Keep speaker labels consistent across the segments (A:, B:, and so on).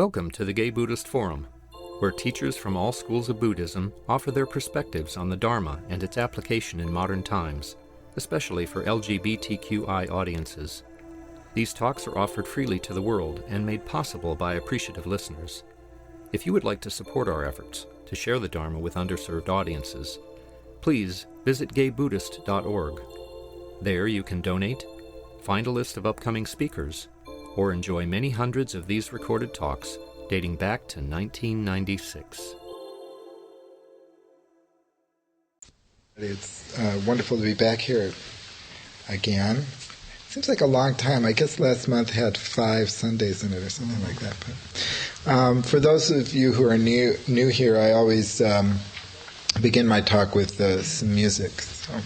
A: Welcome to the Gay Buddhist Forum, where teachers from all schools of Buddhism offer their perspectives on the Dharma and its application in modern times, especially for LGBTQI audiences. These talks are offered freely to the world and made possible by appreciative listeners. If you would like to support our efforts to share the Dharma with underserved audiences, please visit gaybuddhist.org. There you can donate, find a list of upcoming speakers, or enjoy many hundreds of these recorded talks dating back to 1996.
B: It's wonderful to be back here again. Seems like a long time. I guess last month had 5 Sundays in it or something like that. But for those of you who are new here, I always begin my talk with some music. So.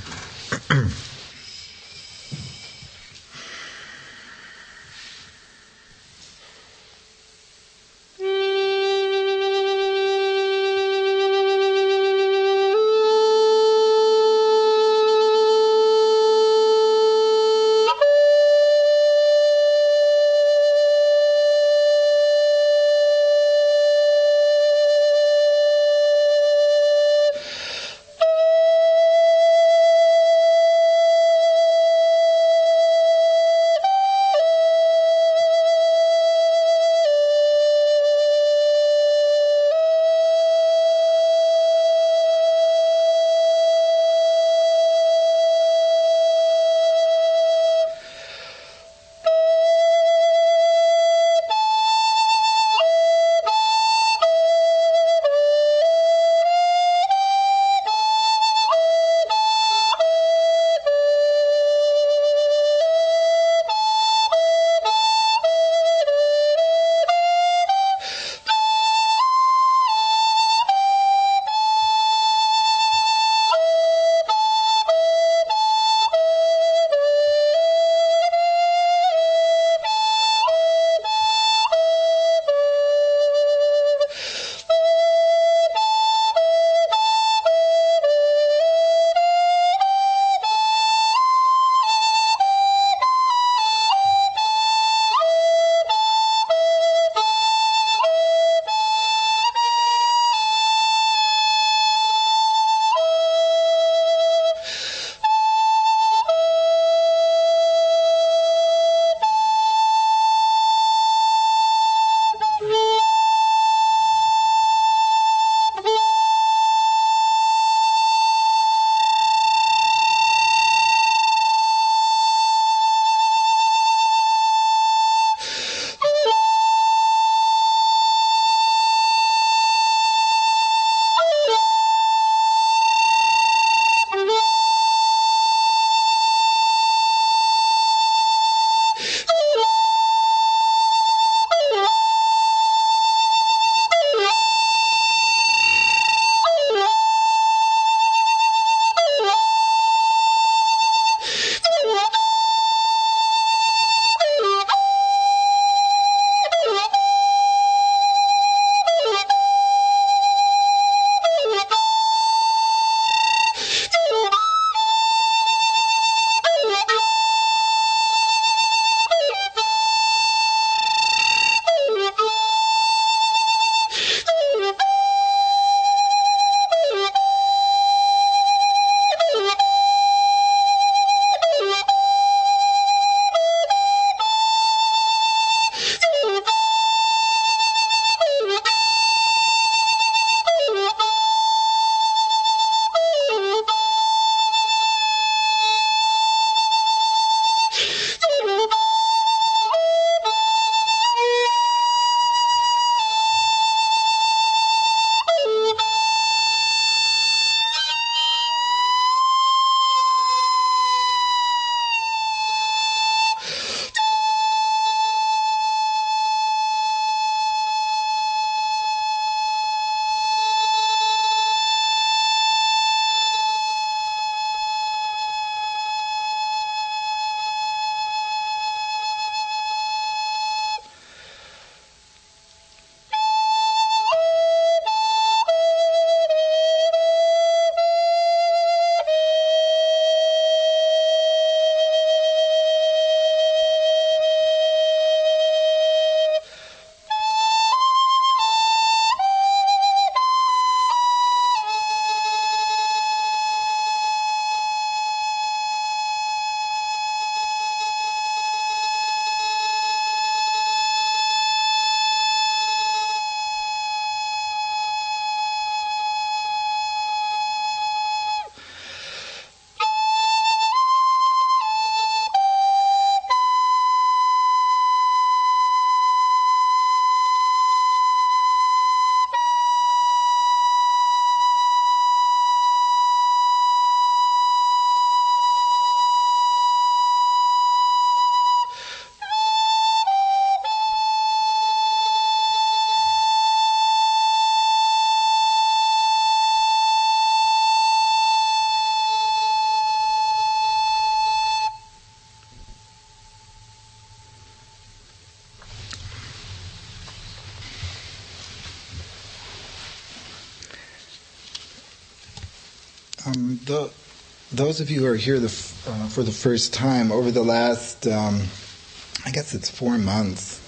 B: Those of you who are here for the first time, over the last, I guess it's 4 months,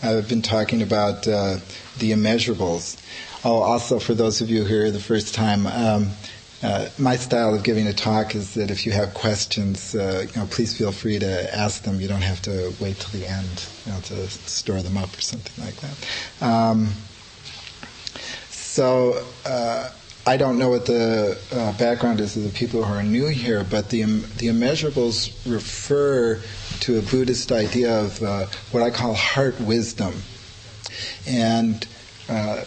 B: I've been talking about the immeasurables. Oh, also for those of you who are here the first time, my style of giving a talk is that if you have questions, please feel free to ask them. You don't have to wait till the end, to store them up or something like that. I don't know what the background is of the people who are new here, but the immeasurables refer to a Buddhist idea of what I call heart wisdom. And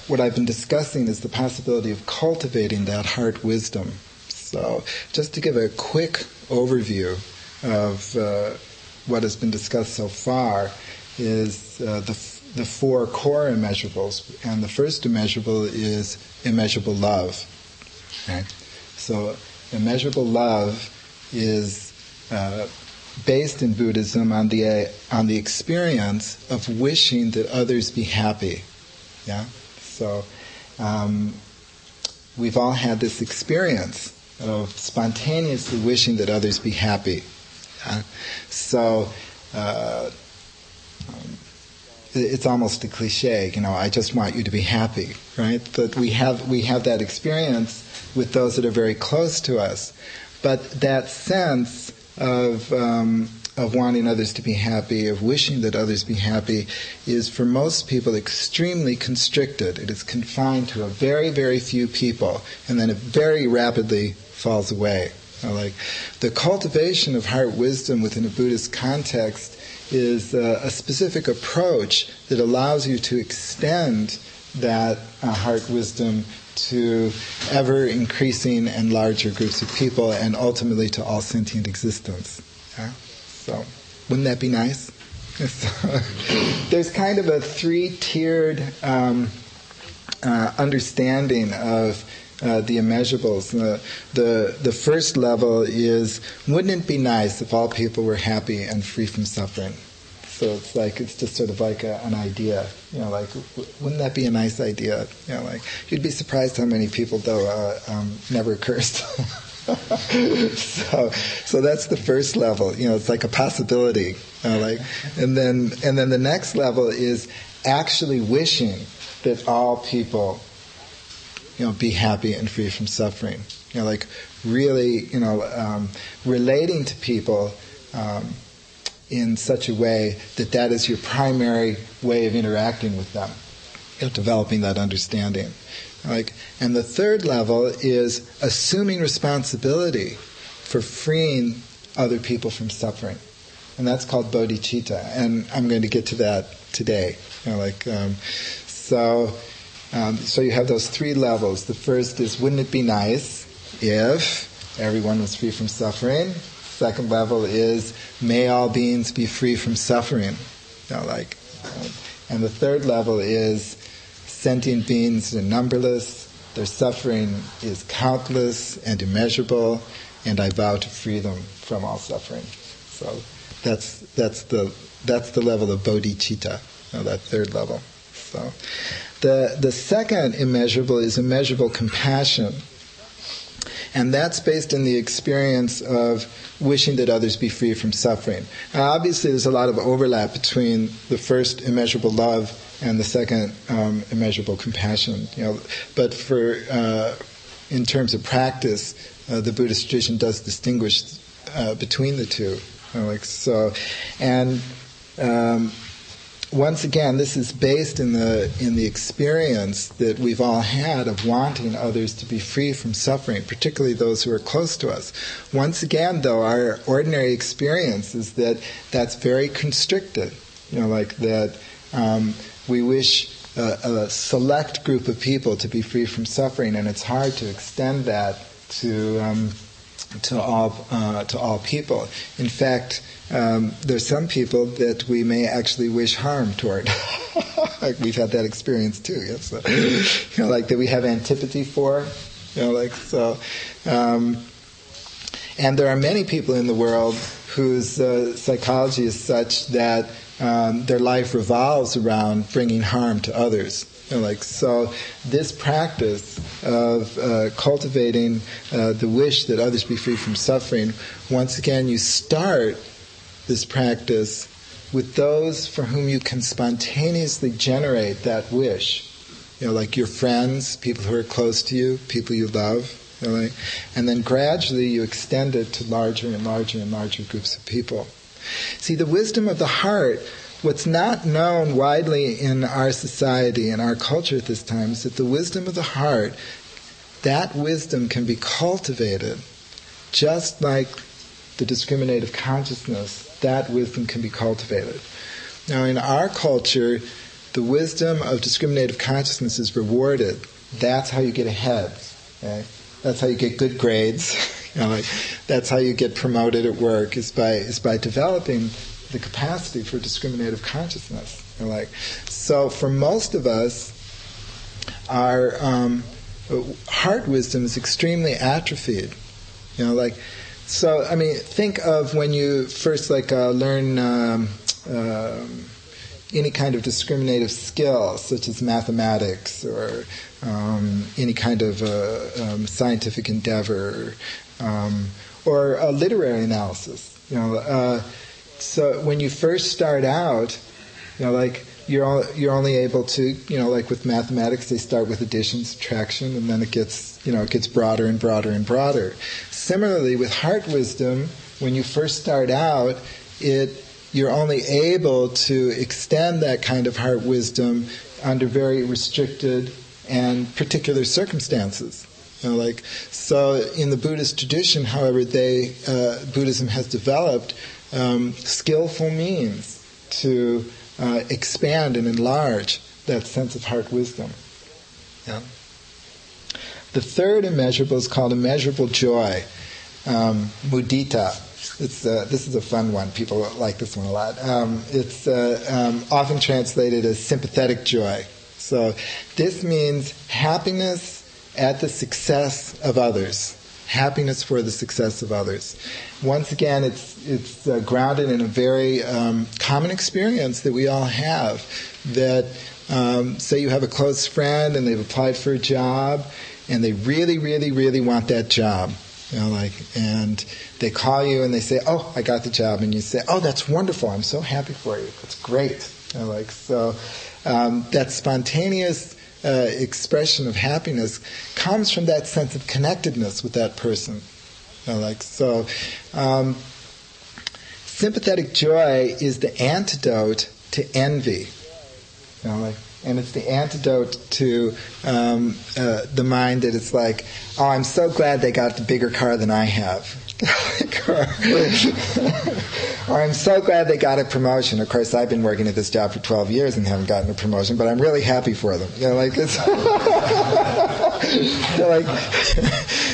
B: what I've been discussing is the possibility of cultivating that heart wisdom. So just to give a quick overview of what has been discussed so far is the 4 core immeasurables. And the first immeasurable is immeasurable love. Right? So immeasurable love is based in Buddhism on the experience of wishing that others be happy. Yeah. So we've all had this experience of spontaneously wishing that others be happy. Yeah? So it's almost a cliche, I just want you to be happy, right? But we have that experience with those that are very close to us. But that sense of wanting others to be happy, of wishing that others be happy, is for most people extremely constricted. It is confined to a very, very few people, and then it very rapidly falls away. Like the cultivation of heart wisdom within a Buddhist context is a specific approach that allows you to extend that heart wisdom to ever-increasing and larger groups of people, and ultimately to all sentient existence. Yeah? So, wouldn't that be nice? There's kind of a 3-tiered understanding of the immeasurables. The first level is, wouldn't it be nice if all people were happy and free from suffering? So it's just sort of like an idea, wouldn't that be a nice idea? You'd be surprised how many people, though, never cursed. So that's the first level. It's like a possibility. And then the next level is actually wishing that all people, be happy and free from suffering. Really, relating to people in such a way that is your primary way of interacting with them, developing that understanding. And the third level is assuming responsibility for freeing other people from suffering, and that's called Bodichitta. And I'm going to get to that today. So you have those 3 levels. The first is, wouldn't it be nice if everyone was free from suffering? Second level is, may all beings be free from suffering. And the third level is, sentient beings are numberless, their suffering is countless and immeasurable, and I vow to free them from all suffering. So that's the level of bodhicitta, that third level. So the second immeasurable is immeasurable compassion. And that's based on the experience of wishing that others be free from suffering. Now, obviously, there's a lot of overlap between the first immeasurable love and the second immeasurable compassion. But in terms of practice, the Buddhist tradition does distinguish between the two. Once again, this is based in the experience that we've all had of wanting others to be free from suffering, particularly those who are close to us. Once again, though, our ordinary experience is that that's very constricted. We wish a select group of people to be free from suffering, and it's hard to extend that to all people. In fact, there's some people that we may actually wish harm toward. We've had that experience too. Yes? That we have antipathy for. And there are many people in the world whose psychology is such that their life revolves around bringing harm to others. So this practice of cultivating the wish that others be free from suffering, once again, you start this practice with those for whom you can spontaneously generate that wish. Like your friends, people who are close to you, people you love. And then gradually you extend it to larger and larger and larger groups of people. See, the wisdom of the heart, what's not known widely in our society and our culture at this time is that the wisdom of the heart, that wisdom can be cultivated just like the discriminative consciousness, that wisdom can be cultivated. Now in our culture, the wisdom of discriminative consciousness is rewarded. That's how you get ahead. Okay? That's how you get good grades. That's how you get promoted at work, is by developing the capacity for discriminative consciousness. So for most of us, our heart wisdom is extremely atrophied. Think of when you first learn any kind of discriminative skill, such as mathematics or any kind of scientific endeavor, or a literary analysis. So when you first start out, you're only able to, with mathematics, they start with addition, subtraction, and then it gets broader and broader and broader. Similarly, with heart wisdom, when you first start out, you're only able to extend that kind of heart wisdom under very restricted and particular circumstances. So in the Buddhist tradition, however, Buddhism has developed skillful means to expand and enlarge that sense of heart wisdom. Yeah. The third immeasurable is called immeasurable joy, mudita. This is a fun one. People like this one a lot. It's often translated as sympathetic joy. So this means happiness at the success of others. Happiness for the success of others. Once again, it's grounded in a very common experience that we all have. That say you have a close friend and they've applied for a job and they really, really, really want that job. And they call you and they say, "Oh, I got the job," and you say, "Oh, that's wonderful! I'm so happy for you. That's great." That spontaneous expression of happiness comes from that sense of connectedness with that person. Sympathetic joy is the antidote to envy. And it's the antidote to the mind that it's like, "Oh, I'm so glad they got the bigger car than I have." Or I'm so glad they got a promotion. Of course, I've been working at this job for 12 years and haven't gotten a promotion, but I'm really happy for them.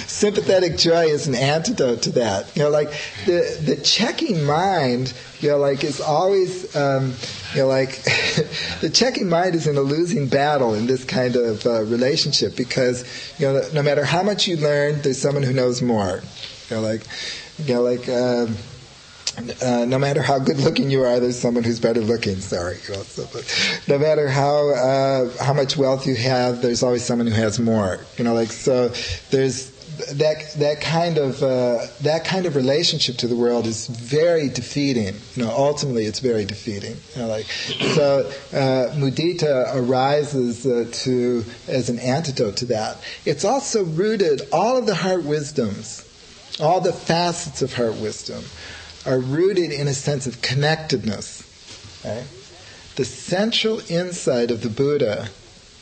B: Sympathetic joy is an antidote to that. The checking mind, is always, the checking mind is in a losing battle in this kind of relationship because, no matter how much you learn, there's someone who knows more. No matter how good looking you are, there's someone who's better looking. No matter how much wealth you have, there's always someone who has more. So there's that kind of relationship to the world is very defeating. Ultimately, it's very defeating. So mudita arises as an antidote to that. It's also rooted. All of the heart wisdoms, all the facets of heart wisdom, are rooted in a sense of connectedness. Okay? The central insight of the Buddha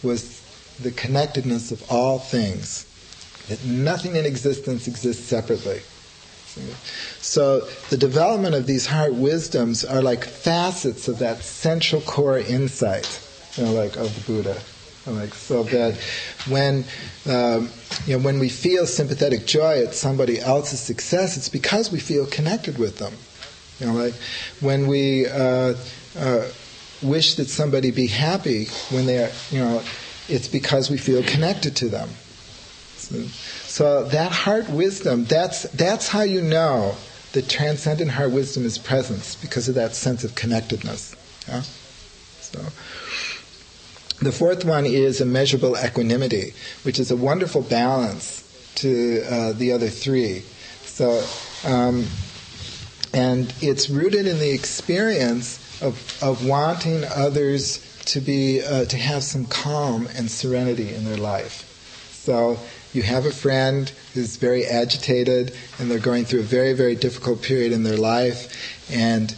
B: was the connectedness of all things, that nothing in existence exists separately. So the development of these heart wisdoms are like facets of that central core insight, of the Buddha. So that when we feel sympathetic joy at somebody else's success, it's because we feel connected with them. When we wish that somebody be happy when they are, it's because we feel connected to them. So that heart wisdom, that's how you know that transcendent heart wisdom is presence, because of that sense of connectedness. Yeah? So, the fourth one is immeasurable equanimity, which is a wonderful balance to the other three. So, and it's rooted in the experience of wanting others to be to have some calm and serenity in their life. So you have a friend who's very agitated, and they're going through a very, very difficult period in their life, and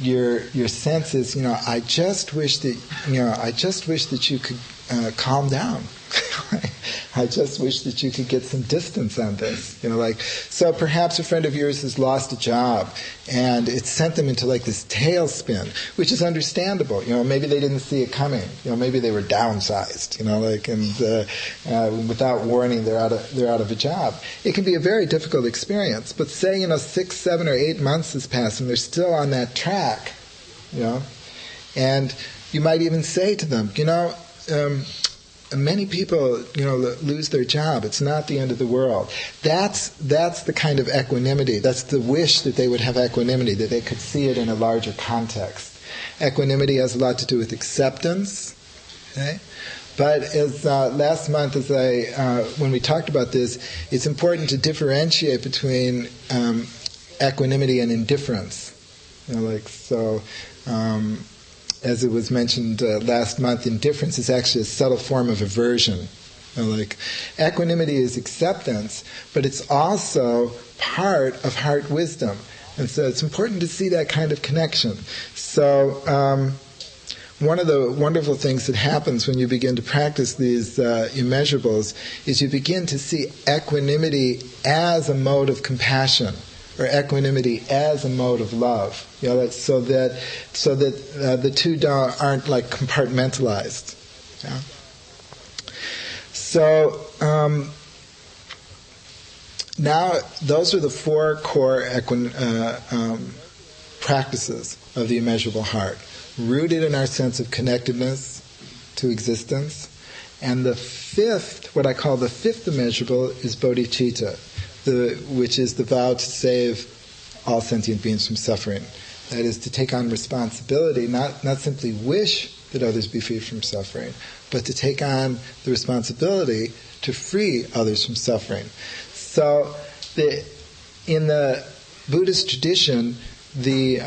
B: your sense is, I just wish that you could calm down. I just wish that you could get some distance on this. So perhaps a friend of yours has lost a job, and it sent them into this tailspin, which is understandable. Maybe they didn't see it coming. Maybe they were downsized. And without warning, they're out of a job. It can be a very difficult experience. But say 6, 7, or 8 months has passed, and they're still on that track. And you might even say to them, many people, lose their job. It's not the end of the world. That's the kind of equanimity. That's the wish that they would have equanimity, that they could see it in a larger context. Equanimity has a lot to do with acceptance. Okay? But as last month, when we talked about this, it's important to differentiate between equanimity and indifference. As it was mentioned last month, indifference is actually a subtle form of aversion. Equanimity is acceptance, but it's also part of heart wisdom. And so it's important to see that kind of connection. So one of the wonderful things that happens when you begin to practice these immeasurables is you begin to see equanimity as a mode of compassion, or equanimity as a mode of love. So that the two aren't compartmentalized. Yeah? So now those are the 4 core practices of the immeasurable heart, rooted in our sense of connectedness to existence. And the fifth, what I call the fifth immeasurable, is Bodichitta, which is the vow to save all sentient beings from suffering. That is, to take on responsibility, not simply wish that others be free from suffering, but to take on the responsibility to free others from suffering. So, in the Buddhist tradition, the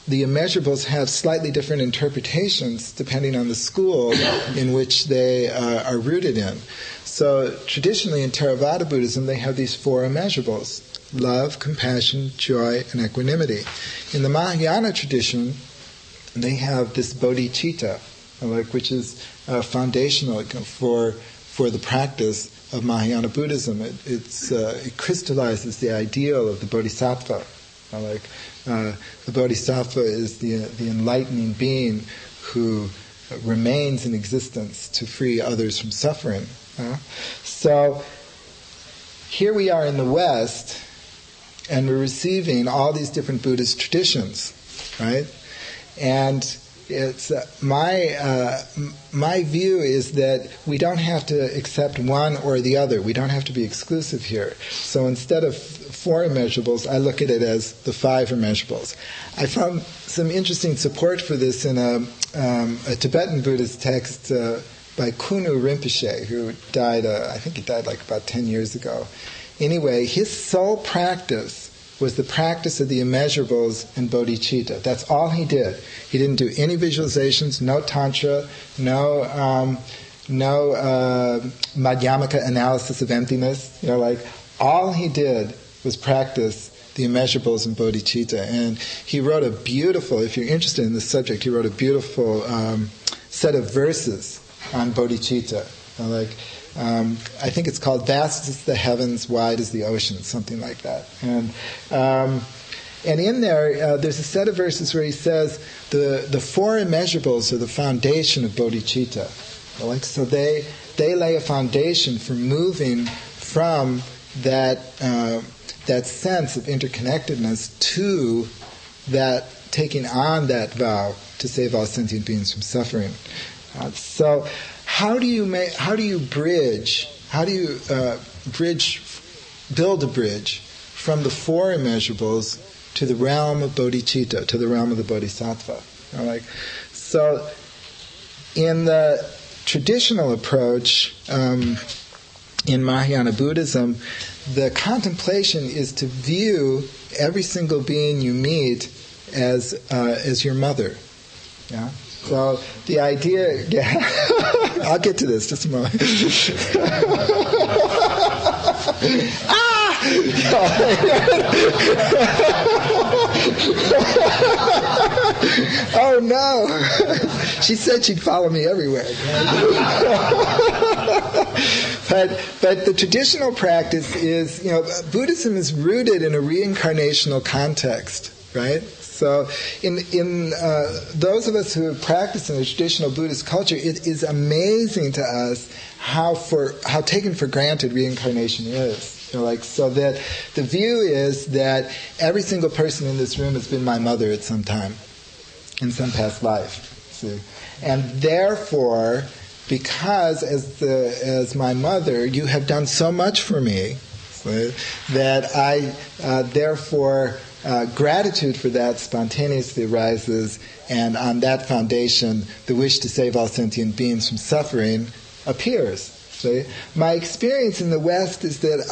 B: immeasurables have slightly different interpretations depending on the school in which they are rooted in. So traditionally in Theravada Buddhism, they have these 4 immeasurables: love, compassion, joy, and equanimity. In the Mahayana tradition, they have this Bodichitta, which is foundational for the practice of Mahayana Buddhism. It crystallizes the ideal of the Bodhisattva. The Bodhisattva is the enlightening being who remains in existence to free others from suffering. So here we are in the West, and we're receiving all these different Buddhist traditions, right? And it's my view is that we don't have to accept one or the other. We don't have to be exclusive here. So instead of 4 immeasurables, I look at it as the 5 immeasurables. I found some interesting support for this in a Tibetan Buddhist text by Kunu Rinpoche, who died, I think he died about 10 years ago. Anyway, his sole practice was the practice of the immeasurables and bodhicitta. That's all he did. He didn't do any visualizations, no tantra, no madhyamaka analysis of emptiness. All he did was practice the immeasurables and bodhicitta. And he wrote a beautiful, if you're interested in this subject, he wrote a beautiful set of verses on bodhicitta. I think it's called "Vast as the Heavens, Wide as the Ocean," something like that. And in there, there's a set of verses where he says the 4 immeasurables are the foundation of bodhicitta. So they lay a foundation for moving from that sense of interconnectedness to that taking on that vow to save all sentient beings from suffering. So how do you build a bridge from the 4 immeasurables to the realm of bodhicitta, to the realm of the bodhisattva. So in the traditional approach in Mahayana Buddhism, the contemplation is to view every single being you meet as your mother. Yeah. So the idea, I'll get to this just a moment. Oh no! She said she'd follow me everywhere. But the traditional practice is, Buddhism is rooted in a reincarnational context, right? So in those of us who have practiced in the traditional Buddhist culture, it is amazing to us how taken for granted reincarnation is. So that the view is that every single person in this room has been my mother at some time, in some past life. See? And therefore, because as my mother, you have done so much for me, so that I therefore gratitude for that spontaneously arises, and on that foundation, the wish to save all sentient beings from suffering appears. See? My experience in the West is that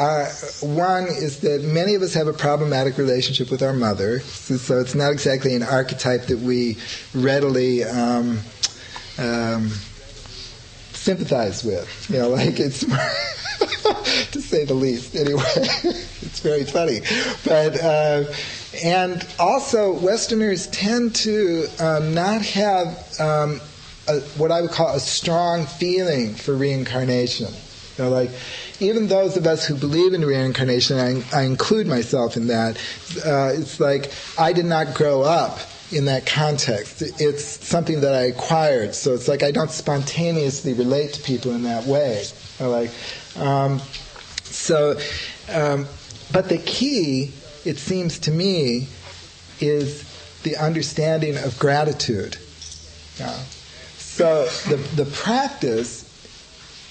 B: many of us have a problematic relationship with our mother, so it's not exactly an archetype that we readily sympathize with. It's to say the least. Anyway, it's very funny. But and also, Westerners tend to not have what I would call a strong feeling for reincarnation. Even those of us who believe in reincarnation, I include myself in that, it's like I did not grow up in that context. It's something that I acquired, so it's like I don't spontaneously relate to people in that way. But the key, it seems to me, is the understanding of gratitude. So the practice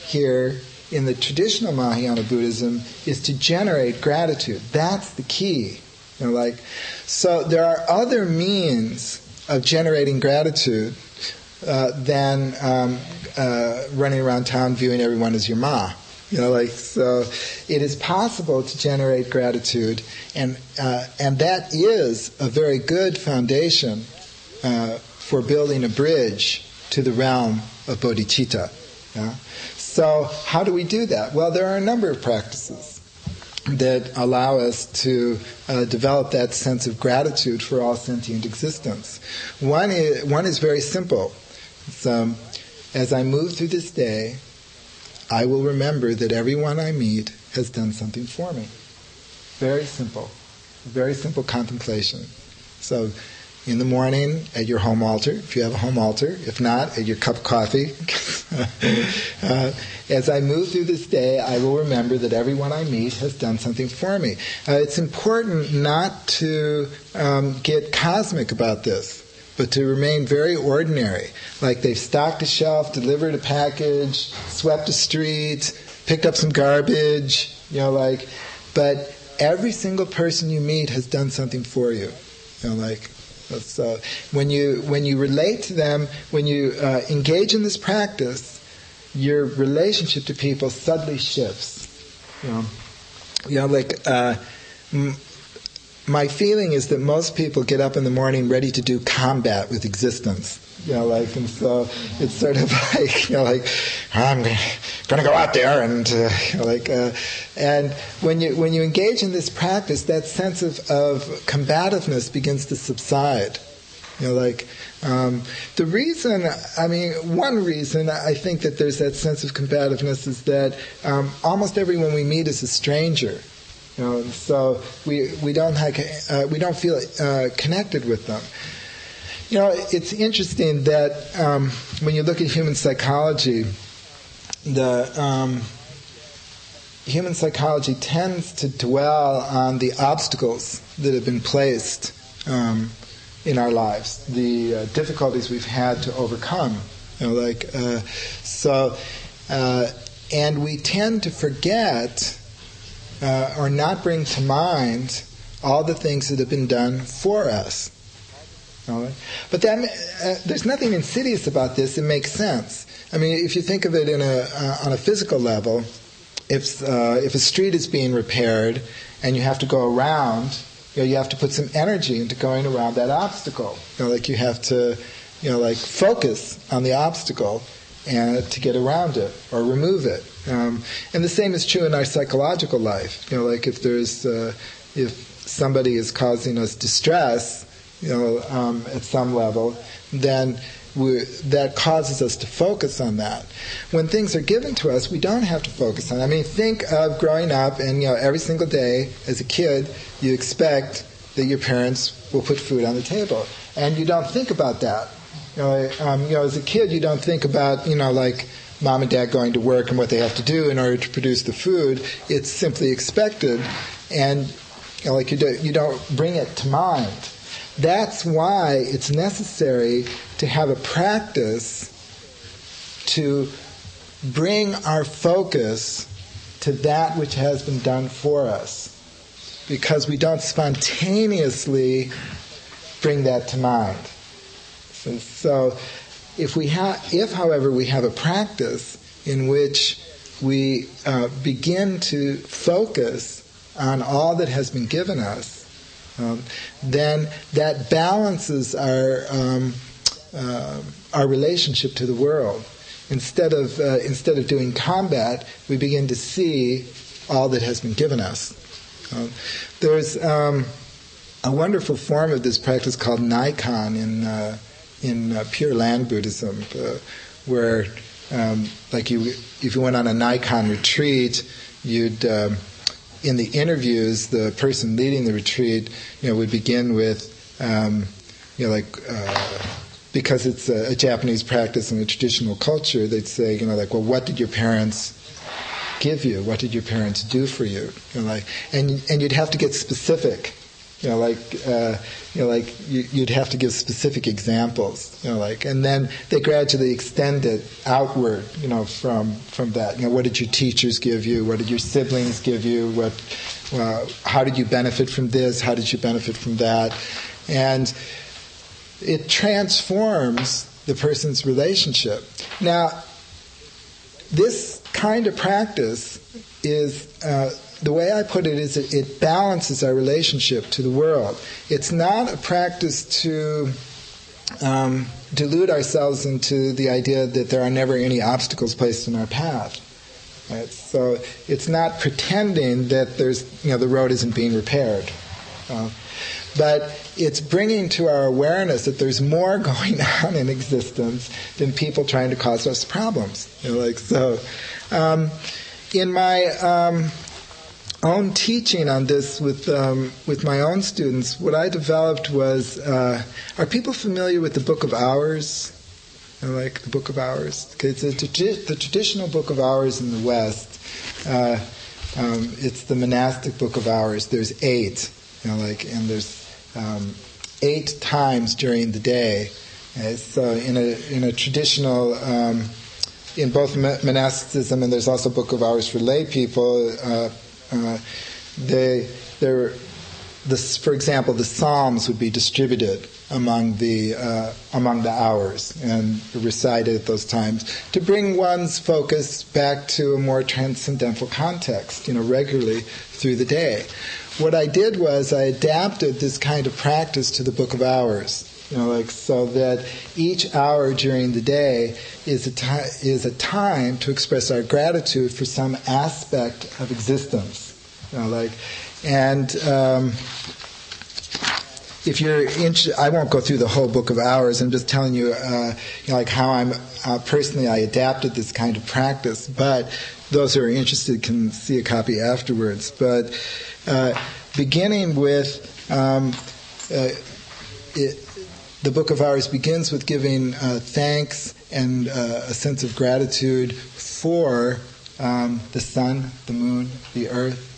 B: here in the traditional Mahayana Buddhism is to generate gratitude. That's the key. So there are other means of generating gratitude than running around town viewing everyone as your ma. So it is possible to generate gratitude, and that is a very good foundation for building a bridge to the realm of bodhicitta. So how do we do that? Well, there are a number of practices that allow us to develop that sense of gratitude for all sentient existence. One is very simple. So, as I move through this day, I will remember that everyone I meet has done something for me. Very simple contemplation. So, in the morning at your home altar, if you have a home altar. If not, at your cup of coffee. As I move through this day, I will remember that everyone I meet has done something for me. It's important not to get cosmic about this, but to remain very ordinary. Like they've stocked a shelf, delivered a package, swept a street, picked up some garbage, but every single person you meet has done something for you. So when you relate to them, when you engage in this practice, your relationship to people subtly shifts. My feeling is that most people get up in the morning ready to do combat with existence. And so it's sort of I'm going to go out there and and when you engage in this practice, that sense of combativeness begins to subside. The reason, one reason I think that there's that sense of combativeness is that almost everyone we meet is a stranger. So we don't feel connected with them. It's interesting that when you look at human psychology, the human psychology tends to dwell on the obstacles that have been placed in our lives, the difficulties we've had to overcome. And we tend to forget or not bring to mind all the things that have been done for us. All right? But there's nothing insidious about this. It makes sense. I mean, if you think of it on a physical level, if a street is being repaired and you have to go around, you have to put some energy into going around that obstacle. Like you have to, like focus on the obstacle and to get around it or remove it. And the same is true in our psychological life. Like if somebody is causing us distress, at some level, then that causes us to focus on that. When things are given to us, we don't have to focus on it. I mean, think of growing up and, every single day as a kid, you expect that your parents will put food on the table. And you don't think about that. As a kid, you don't think about, like mom and dad going to work and what they have to do in order to produce the food. It's simply expected. And, like you don't bring it to mind. That's why it's necessary to have a practice to bring our focus to that which has been done for us, because we don't spontaneously bring that to mind. So if however we have a practice in which we begin to focus on all that has been given us, then that balances our relationship to the world. Instead of doing combat, we begin to see all that has been given us. There's a wonderful form of this practice called Nikon in Pure Land Buddhism, where if you went on a Nikon retreat, you'd in the interviews, the person leading the retreat, would begin with, because it's a Japanese practice and a traditional culture, they'd say, well, what did your parents give you? What did your parents do for you? And you'd have to get specific. You'd have to give specific examples, and then they gradually extend it outward, from that. What did your teachers give you? What did your siblings give you? How did you benefit from this? How did you benefit from that? And it transforms the person's relationship. Now, this kind of practice is. The way I put it is it balances our relationship to the world. It's not a practice to delude ourselves into the idea that there are never any obstacles placed in our path. Right? So it's not pretending that there's, the road isn't being repaired. But it's bringing to our awareness that there's more going on in existence than people trying to cause us problems. In my own teaching on this with my own students, what I developed was, are people familiar with the Book of Hours? The Book of Hours? Okay, it's the traditional Book of Hours in the West. It's the monastic Book of Hours. There's 8, and there's 8 times during the day. So in a traditional, in both monasticism, and there's also Book of Hours for lay people. For example, the Psalms would be distributed among the hours and recited at those times to bring one's focus back to a more transcendental context, regularly through the day. What I did was I adapted this kind of practice to the Book of Hours. So that each hour during the day is a time to express our gratitude for some aspect of existence. If you're interested, I won't go through the whole Book of Hours. I'm just telling you, how I'm personally I adapted this kind of practice. But those who are interested can see a copy afterwards. But beginning with the Book of Hours begins with giving thanks and a sense of gratitude for the sun, the moon, the earth,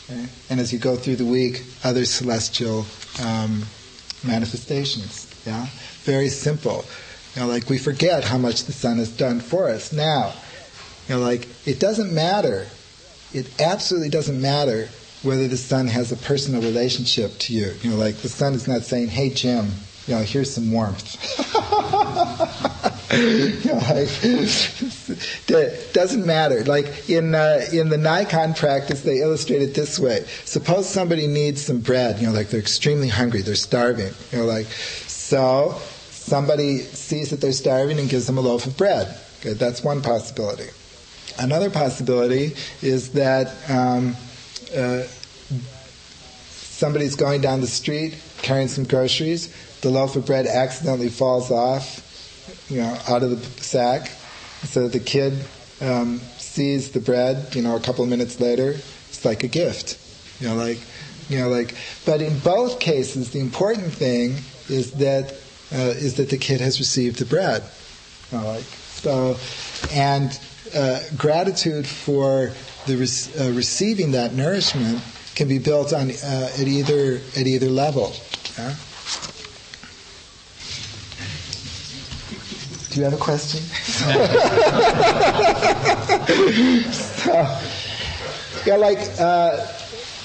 B: okay? And as you go through the week, other celestial manifestations. Yeah, very simple. We forget how much the sun has done for us. Now, it doesn't matter. It absolutely doesn't matter whether the son has a personal relationship to you. Like the son is not saying, "Hey Jim, here's some warmth." Doesn't matter. Like in the Nikon practice, they illustrate it this way. Suppose somebody needs some bread. Like they're extremely hungry, they're starving. So somebody sees that they're starving and gives them a loaf of bread. Okay, that's one possibility. Another possibility is that somebody's going down the street carrying some groceries. The loaf of bread accidentally falls off, out of the sack. So the kid sees the bread, a couple of minutes later. It's like a gift, But in both cases, the important thing is that the kid has received the bread. Gratitude for the receiving that nourishment can be built on at either level. Yeah? Do you have a question?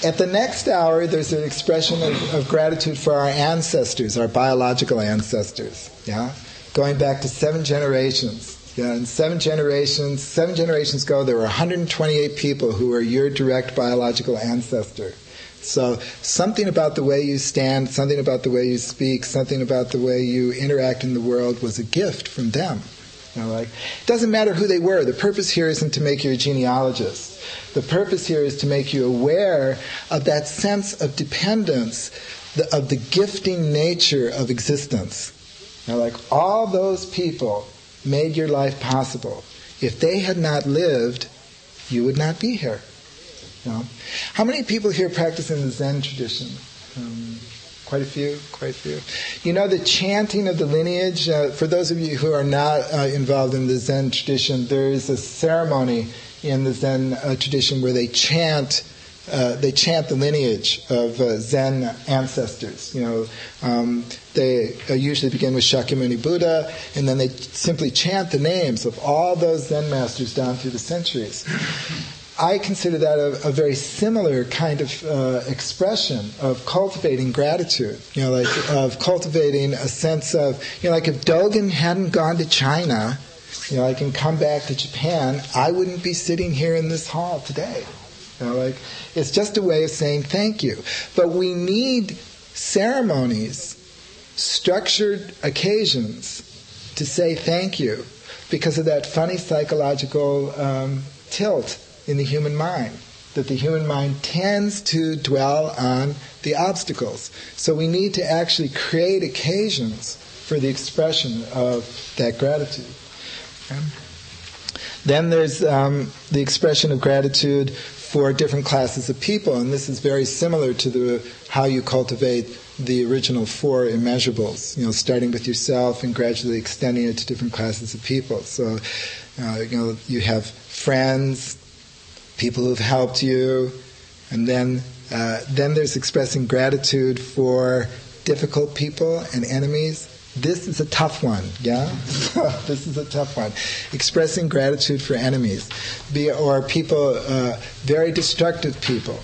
B: At the next hour, there's an expression of gratitude for our ancestors, our biological ancestors. Yeah, going back to 7 generations. Yeah, and 7 generations ago, there were 128 people who were your direct biological ancestor. So something about the way you stand, something about the way you speak, something about the way you interact in the world was a gift from them. It doesn't matter who they were. The purpose here isn't to make you a genealogist. The purpose here is to make you aware of that sense of dependence, of the gifting nature of existence. All those people made your life possible. If they had not lived, you would not be here. How many people here practice in the Zen tradition? Quite a few. The chanting of the lineage, for those of you who are not involved in the Zen tradition, there is a ceremony in the Zen tradition where they chant the lineage of Zen ancestors. They usually begin with Shakyamuni Buddha, and then they simply chant the names of all those Zen masters down through the centuries. I consider that a very similar kind of expression of cultivating gratitude. Of cultivating a sense of, if Dogen hadn't gone to China, and come back to Japan, I wouldn't be sitting here in this hall today. It's just a way of saying thank you. But we need ceremonies, structured occasions to say thank you because of that funny psychological tilt in the human mind, that the human mind tends to dwell on the obstacles. So we need to actually create occasions for the expression of that gratitude. Okay? Then there's the expression of gratitude for different classes of people, and this is very similar to how you cultivate the original 4 immeasurables, starting with yourself and gradually extending it to different classes of people. So, you have friends, people who've helped you, and then there's expressing gratitude for difficult people and enemies. This is a tough one, yeah? This is a tough one. Expressing gratitude for enemies, or people, very destructive people.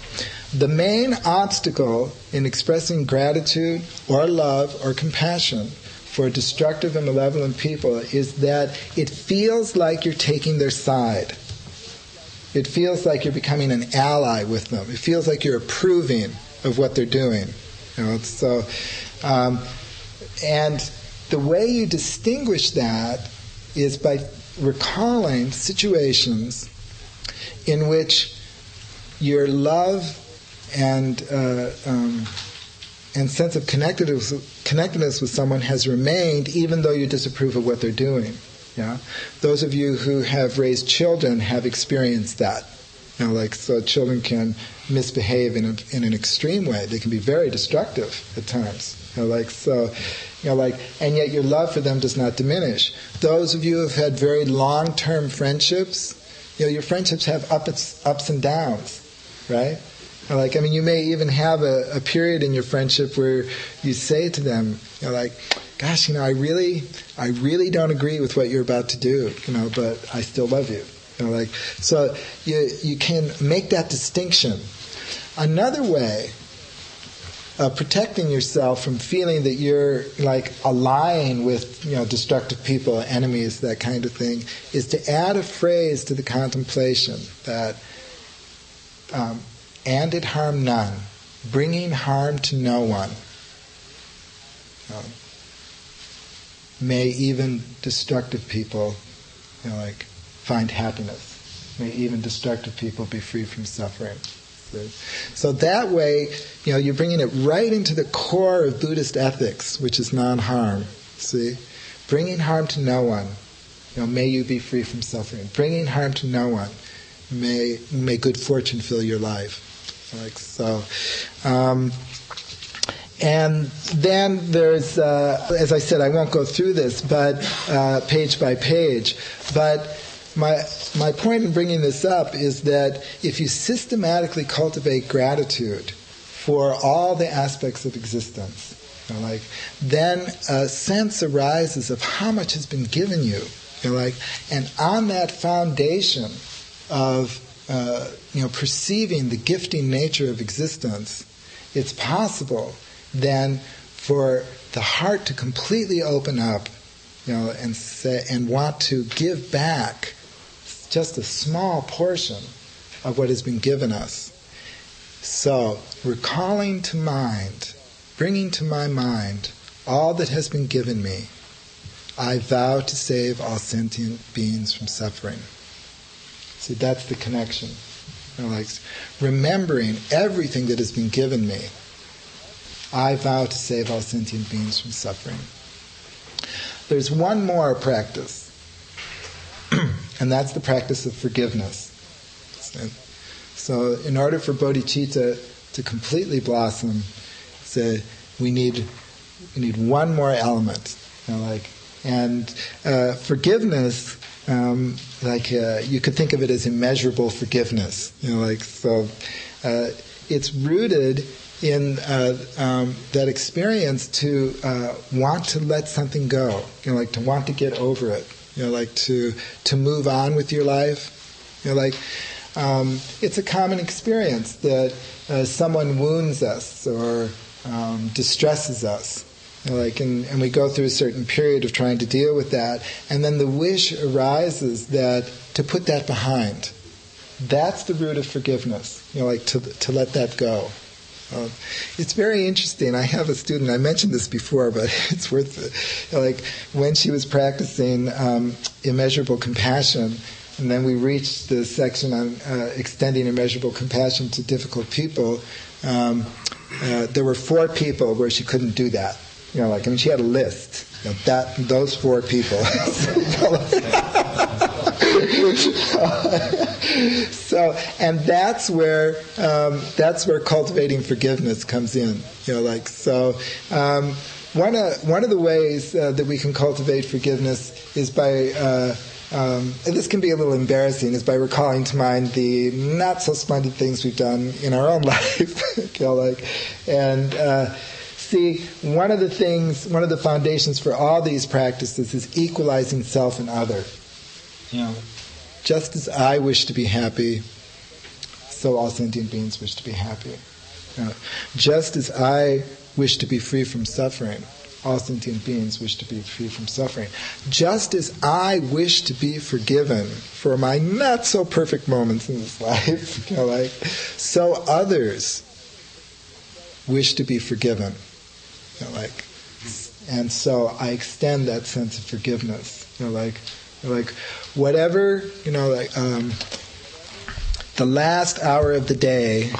B: The main obstacle in expressing gratitude or love or compassion for destructive and malevolent people is that it feels like you're taking their side. It feels like you're becoming an ally with them. It feels like you're approving of what they're doing. And the way you distinguish that is by recalling situations in which your love and sense of connectedness with someone has remained even though you disapprove of what they're doing. Yeah, those of you who have raised children have experienced that. So children can misbehave in an extreme way. They can be very destructive at times. And yet your love for them does not diminish. Those of you who have had very long-term friendships, your friendships have ups and downs, right? You may even have a period in your friendship where you say to them, gosh, I really don't agree with what you're about to do, but I still love you. So you can make that distinction. Another way of protecting yourself from feeling that you're like allying with, destructive people, enemies, that kind of thing, is to add a phrase to the contemplation that, and it harm none, bringing harm to no one. May even destructive people, find happiness. May even destructive people be free from suffering. So that way, you're bringing it right into the core of Buddhist ethics, which is non-harm. See? Bringing harm to no one. May you be free from suffering. Bringing harm to no one. May good fortune fill your life. And then there's, as I said, I won't go through this, but page by page. But my point in bringing this up is that if you systematically cultivate gratitude for all the aspects of existence, then a sense arises of how much has been given you. And on that foundation of perceiving the gifting nature of existence, it's possible then for the heart to completely open up, and say, and want to give back just a small portion of what has been given us. So, recalling to mind, bringing to my mind all that has been given me, I vow to save all sentient beings from suffering. See, that's the connection. Remembering everything that has been given me, I vow to save all sentient beings from suffering. There's one more practice, and that's the practice of forgiveness. So in order for bodhicitta to completely blossom, we need one more element. And forgiveness, you could think of it as immeasurable forgiveness. It's rooted in that experience to want to let something go, to want to get over it, to move on with your life. It's a common experience that someone wounds us or distresses us, and we go through a certain period of trying to deal with that, and then the wish arises that to put that behind. That's the root of forgiveness, to let that go. It's very interesting. I have a student, I mentioned this before, but it's worth it. When she was practicing immeasurable compassion, and then we reached the section on extending immeasurable compassion to difficult people, there were 4 people where she couldn't do that. She had a list. Those 4 people. And that's where cultivating forgiveness comes in. One of the ways that we can cultivate forgiveness is by, and this can be a little embarrassing, is by recalling to mind the not so splendid things we've done in our own life. See, one of the foundations for all these practices is equalizing self and other. Just as I wish to be happy, so all sentient beings wish to be happy. Just as I wish to be free from suffering, all sentient beings wish to be free from suffering. Just as I wish to be forgiven for my not so perfect moments in this life, so others wish to be forgiven. And so I extend that sense of forgiveness. Whatever, the last hour of the day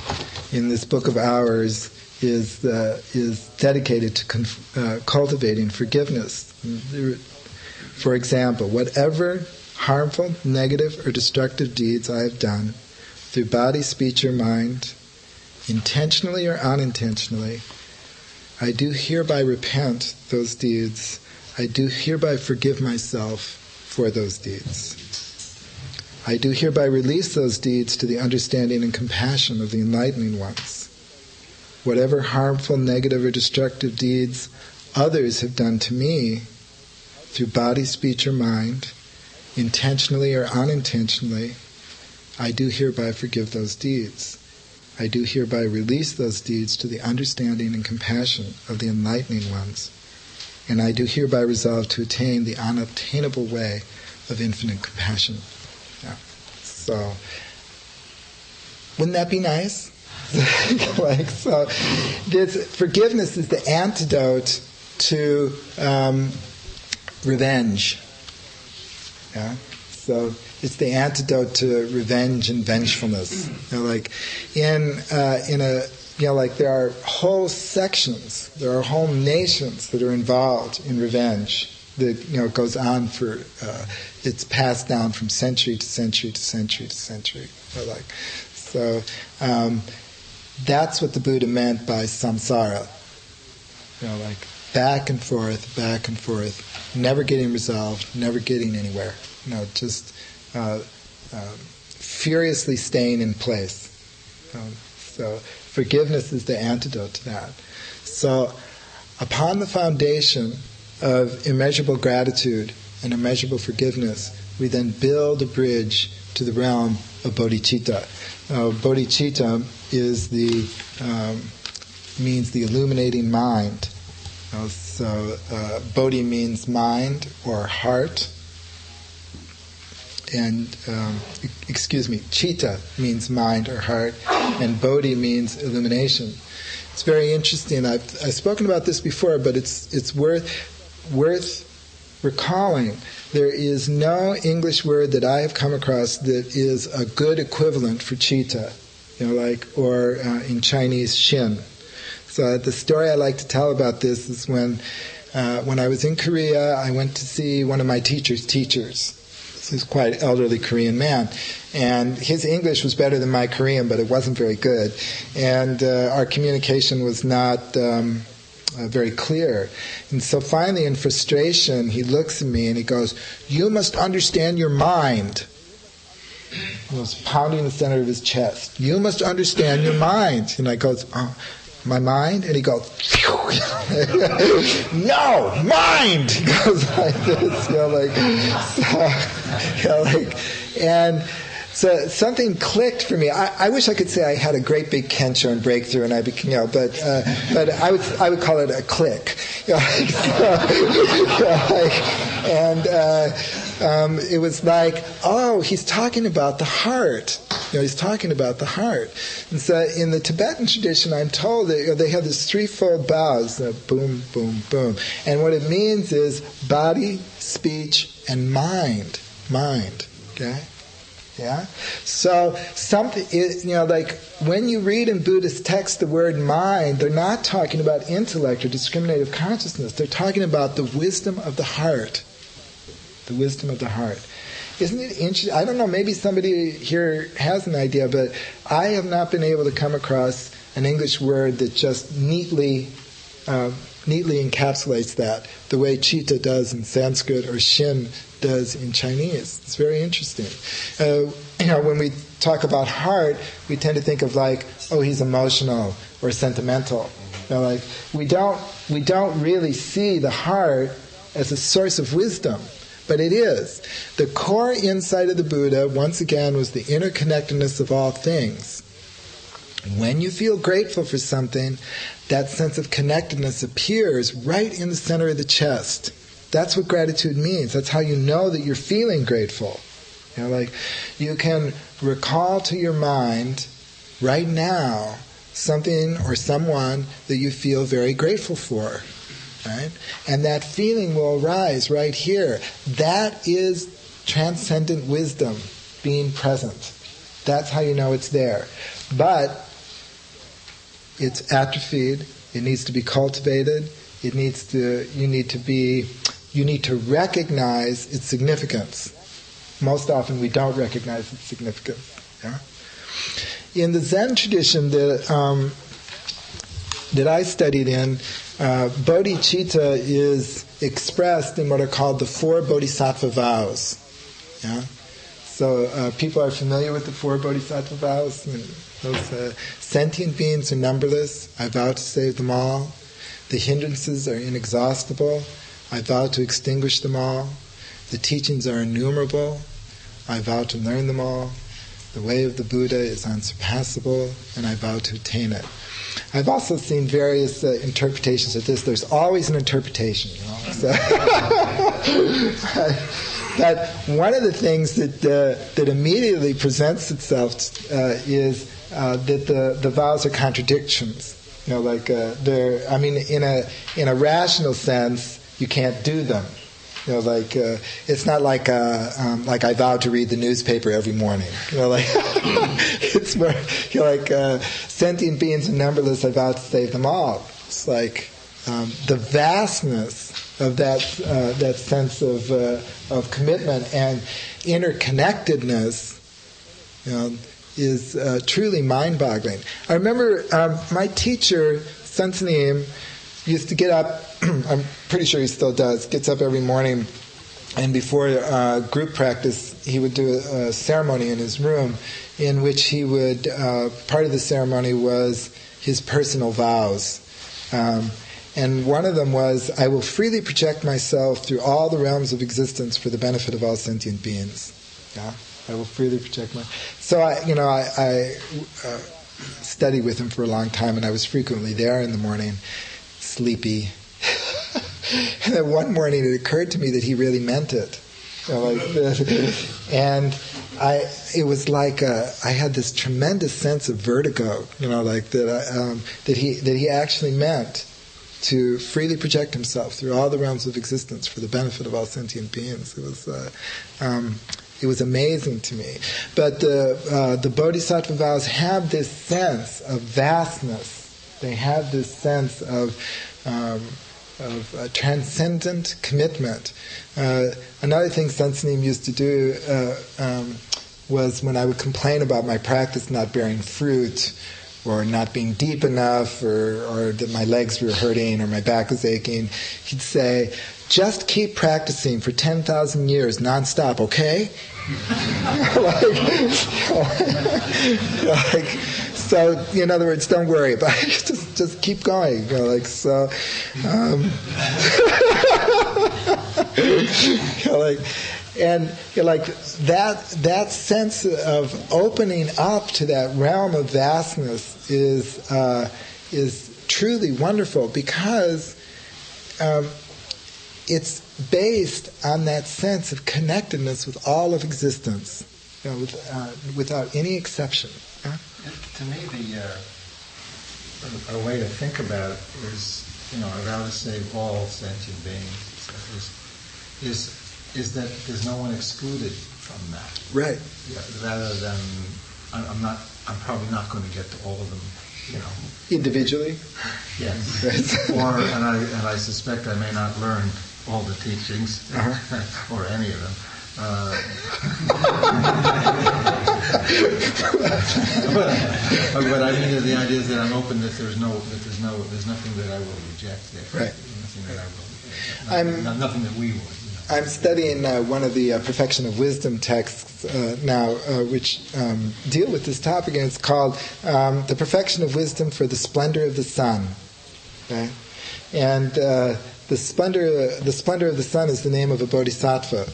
B: in this book of hours is dedicated to cultivating forgiveness. For example, whatever harmful, negative, or destructive deeds I have done through body, speech, or mind, intentionally or unintentionally, I do hereby repent those deeds. I do hereby forgive myself for those deeds. I do hereby release those deeds to the understanding and compassion of the enlightening ones. Whatever harmful, negative, or destructive deeds others have done to me through body, speech, or mind, intentionally or unintentionally, I do hereby forgive those deeds. I do hereby release those deeds to the understanding and compassion of the enlightening ones. And I do hereby resolve to attain the unobtainable way of infinite compassion. Yeah. So, wouldn't that be nice? So, this forgiveness is the antidote to revenge. Yeah. So it's the antidote to revenge and vengefulness. Like there are whole sections, there are whole nations that are involved in revenge. That goes on for it's passed down from century to century to century to century. That's what the Buddha meant by samsara. Back and forth, never getting resolved, never getting anywhere. Just furiously staying in place. So forgiveness is the antidote to that. So upon the foundation of immeasurable gratitude and immeasurable forgiveness, we then build a bridge to the realm of bodhicitta. Bodhicitta is means the illuminating mind. Bodhi means mind or heart. And, citta means mind or heart, and bodhi means illumination. It's very interesting. I've spoken about this before, but it's worth recalling. There is no English word that I have come across that is a good equivalent for citta, or in Chinese, shin. So the story I like to tell about this is when I was in Korea, I went to see one of my teacher's teachers. He's quite an elderly Korean man. And his English was better than my Korean, but it wasn't very good. And our communication was not very clear. And so finally, in frustration, he looks at me and he goes, "You must understand your mind." He was pounding the center of his chest. "You must understand your mind." And I goes, "Oh, my mind?" And he goes, "No, mind!" He goes like this, and so something clicked for me. I wish I could say I had a great big kensho and breakthrough, and I became, but I would call it a click. It was like, oh, he's talking about the heart. He's talking about the heart. And so in the Tibetan tradition, I'm told that they have this threefold bows, boom, boom, boom. And what it means is body, speech, and mind. Mind. Okay? Yeah? So something, when you read in Buddhist texts the word mind, they're not talking about intellect or discriminative consciousness. They're talking about the wisdom of the heart. The wisdom of the heart. Isn't it interesting? I don't know, maybe somebody here has an idea, but I have not been able to come across an English word that just neatly encapsulates that, the way citta does in Sanskrit or shin does in Chinese. It's very interesting. When we talk about heart, we tend to think of he's emotional or sentimental. We don't really see the heart as a source of wisdom. But it is. The core insight of the Buddha, once again, was the interconnectedness of all things. When you feel grateful for something, that sense of connectedness appears right in the center of the chest. That's what gratitude means. That's how you know that you're feeling grateful. You can recall to your mind right now something or someone that you feel very grateful for. Right? And that feeling will arise right here. That is transcendent wisdom being present. That's how you know it's there. But it's atrophied. It needs to be cultivated. You need to recognize its significance. Most often we don't recognize its significance. Yeah? In the Zen tradition that I studied in, bodhicitta is expressed in what are called the 4 bodhisattva vows. Yeah? So people are familiar with the 4 bodhisattva vows. Those sentient beings are numberless. I vow to save them all. The hindrances are inexhaustible. I vow to extinguish them all. The teachings are innumerable. I vow to learn them all. The The way of the Buddha is unsurpassable, and I vow to attain it. I've also seen various interpretations of this. There's always an interpretation, you know. So but one of the things that immediately presents itself is that the vows are contradictions. You know, like they're. I mean, in a rational sense, you can't do them. You know, like it's not like I vow to read the newspaper every morning. You know, like it's more, you know, like sentient beings are numberless. I vow to save them all. It's like the vastness of that sense of commitment and interconnectedness, you know, is truly mind-boggling. I remember my teacher, Sansanim, used to get up, I'm pretty sure he still does, gets up every morning, and before group practice, he would do a ceremony in his room in which he would, part of the ceremony was his personal vows. And one of them was, I will freely project myself through all the realms of existence for the benefit of all sentient beings. Yeah? I will freely project my... So I studied with him for a long time, and I was frequently there in the morning, sleepy. And then one morning it occurred to me that he really meant it. You know, like, and it was like I had this tremendous sense of vertigo, you know, like that he actually meant to freely project himself through all the realms of existence for the benefit of all sentient beings. It was amazing to me. But the Bodhisattva vows have this sense of vastness. They have this sense of transcendent commitment. Another thing Sansanim used to do was when I would complain about my practice not bearing fruit, or not being deep enough, or that my legs were hurting, or my back was aching, he'd say, just keep practicing for 10,000 years non-stop, okay? So, in other words, don't worry about it. Just keep going. You know, like so. You know, like, and you know, like that sense of opening up to that realm of vastness is truly wonderful, because it's based on that sense of connectedness with all of existence, you know, without any exception.
C: To me, a way to think about it is, you know, I vow to save all sentient beings. Is that there's no one excluded from that.
B: Right.
C: Yeah, rather than I'm probably not going to get to all of them, you know. Individually. Yes. Right. And I suspect I may not learn all the teachings, or any of them. But I mean, the idea is that I'm open, that there's nothing that I will reject there.
B: Right.
C: Nothing that I will. Nothing that we will.
B: I'm studying one of the Perfection of Wisdom texts now, which deal with this topic, and it's called The Perfection of Wisdom for the Splendor of the Sun. Okay? And the splendor of the sun is the name of a bodhisattva.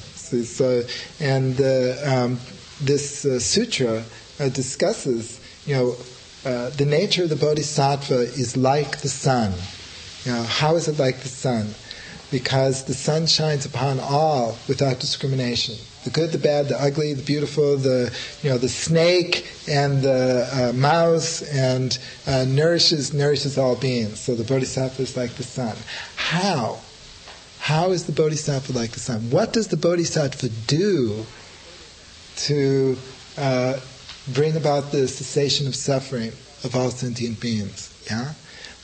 B: This sutra discusses, you know, the nature of the bodhisattva is like the sun. You know, how is it like the sun? Because the sun shines upon all without discrimination. The good, the bad, the ugly, the beautiful, the snake and the mouse, and nourishes all beings. So the bodhisattva is like the sun. How? How is the bodhisattva like the sun? What does the bodhisattva do to bring about the cessation of suffering of all sentient beings? Yeah?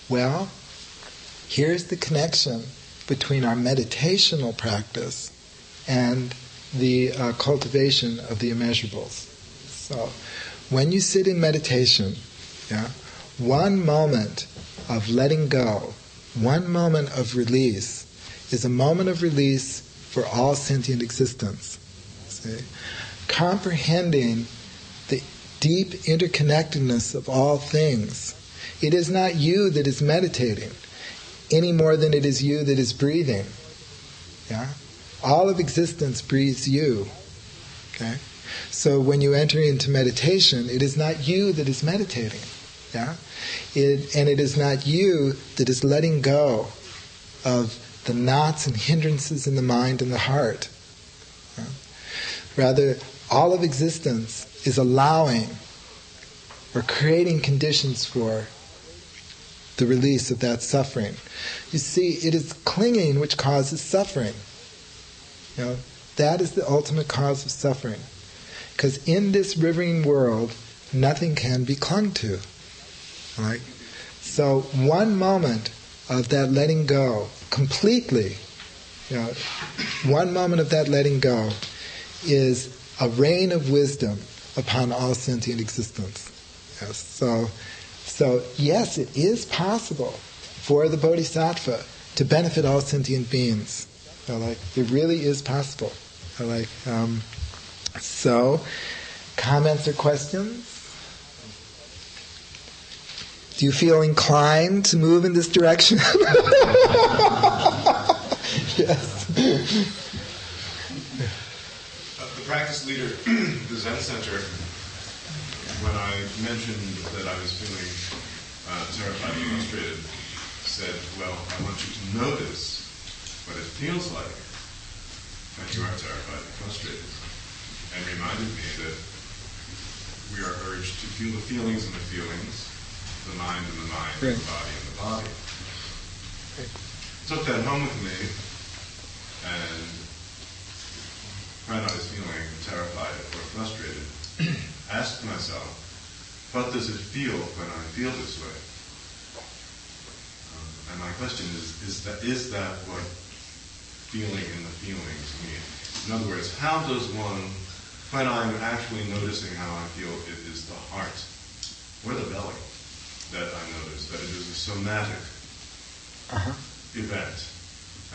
B: Well, here's the connection between our meditational practice and the cultivation of the immeasurables. So, when you sit in meditation, yeah, one moment of letting go, one moment of release, is a moment of release for all sentient existence. See? Comprehending the deep interconnectedness of all things. It is not you that is meditating, any more than it is you that is breathing. Yeah? All of existence breathes you. Okay? So when you enter into meditation, it is not you that is meditating. Yeah? And it is not you that is letting go of the knots and hindrances in the mind and the heart. Yeah? Rather, all of existence is allowing or creating conditions for the release of that suffering. You see, it is clinging which causes suffering. You know, that is the ultimate cause of suffering. Because in this riverine world, nothing can be clung to. Right? So one moment of that letting go, completely, one moment of that letting go is a rain of wisdom upon all sentient existence. Yes. So yes, it is possible for the Bodhisattva to benefit all sentient beings. It really is possible. So, comments or questions? Do you feel inclined to move in this direction? Yes.
D: The practice leader at the Zen Center, when I mentioned that I was feeling terrified and frustrated, said, well, I want you to notice what it feels like when you are terrified and frustrated, and reminded me that we are urged to feel the feelings and the feelings, the mind and the mind, right. The body and the body. Right. Took that home with me, and when I was feeling terrified or frustrated, asked myself, what does it feel when I feel this way? And my question is that what feeling in the feelings mean? In other words, how does one, when I'm actually noticing how I feel, it is the heart or the belly that I notice, that it is a somatic event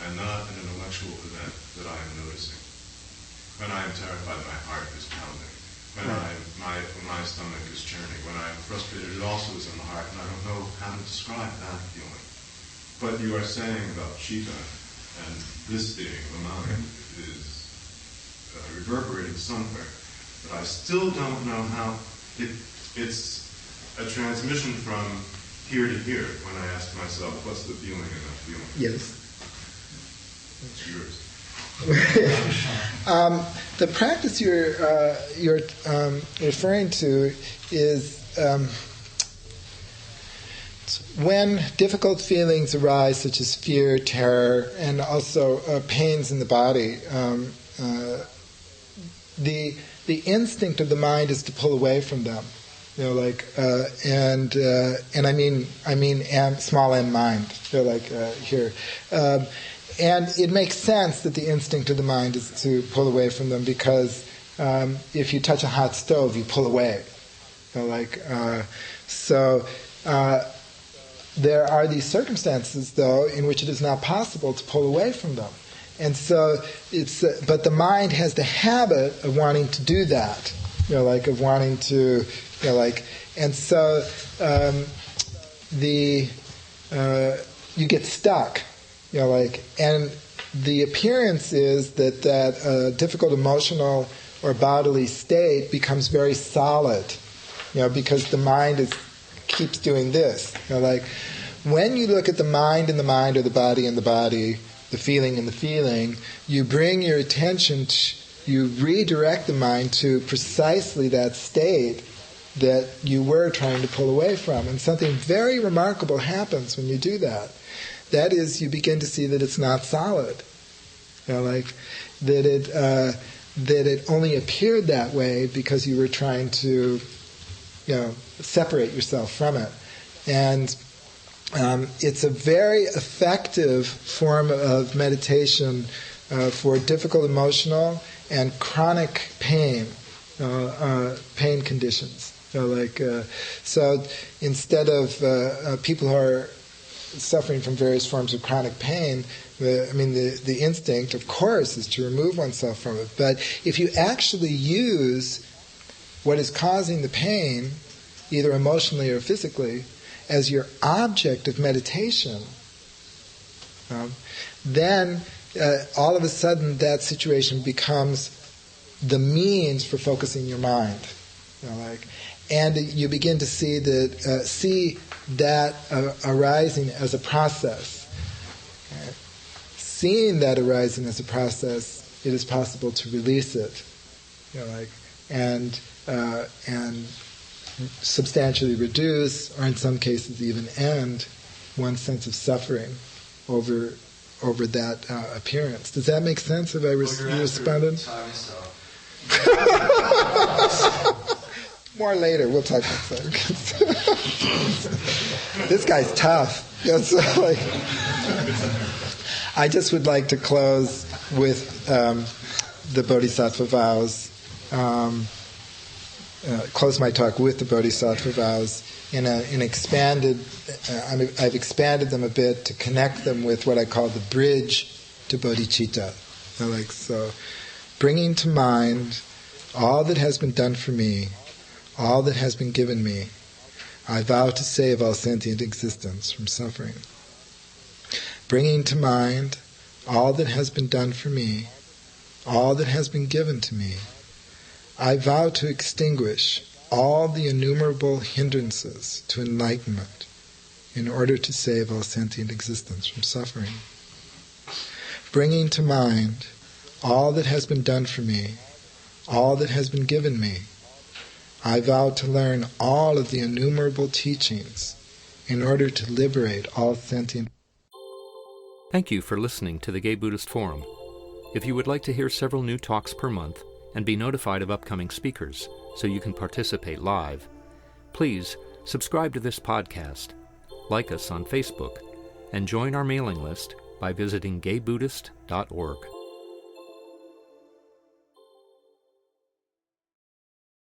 D: and not an intellectual event that I am noticing. When I am terrified, my heart is pounding. When my stomach is churning. When I am frustrated, it also is in the heart, and I don't know how to describe that feeling. But you are saying about chitta, and this being the mind is reverberating somewhere. But I still don't know how it's a transmission from here to here when I ask myself, what's the feeling in that feeling?
B: Yes.
D: It's yours.
B: The practice you're referring to is when difficult feelings arise, such as fear, terror, and also pains in the body. The instinct of the mind is to pull away from them. And I mean small n mind. Here. And it makes sense that the instinct of the mind is to pull away from them because if you touch a hot stove, you pull away. There are these circumstances, though, in which it is not possible to pull away from them. And so but the mind has the habit of wanting to do that. Of wanting to, and so you get stuck. And the appearance is that difficult emotional or bodily state becomes very solid, because the mind keeps doing this. When you look at the mind and the mind, or the body and the body, the feeling and the feeling, you bring your attention, you redirect the mind to precisely that state that you were trying to pull away from. And something very remarkable happens when you do that. That is, you begin to see that it's not solid. That it only appeared that way because you were trying to, separate yourself from it. And it's a very effective form of meditation for difficult emotional and chronic pain conditions. So instead of people who are suffering from various forms of chronic pain, the instinct, of course, is to remove oneself from it. But if you actually use what is causing the pain, either emotionally or physically, as your object of meditation, then all of a sudden that situation becomes the means for focusing your mind. And you begin to see that arising as a process. Okay? Seeing that arising as a process, it is possible to release it, and substantially reduce, or in some cases even end, one's sense of suffering over that appearance. Does that make sense? Have I responded? More later. We'll talk about that. This guy's tough. I just would like to close with the Bodhisattva vows. Close my talk with the Bodhisattva vows in expanded. I've expanded them a bit to connect them with what I call the bridge to bodhicitta. So, bringing to mind all that has been done for me, all that has been given me, I vow to save all sentient existence from suffering. Bringing to mind all that has been done for me, all that has been given to me, I vow to extinguish all the innumerable hindrances to enlightenment in order to save all sentient existence from suffering. Bringing to mind all that has been done for me, all that has been given me, I vow to learn all of the innumerable teachings in order to liberate all sentient.
A: Thank you for listening to the Gay Buddhist Forum. If you would like to hear several new talks per month and be notified of upcoming speakers so you can participate live, please subscribe to this podcast, like us on Facebook, and join our mailing list by visiting gaybuddhist.org.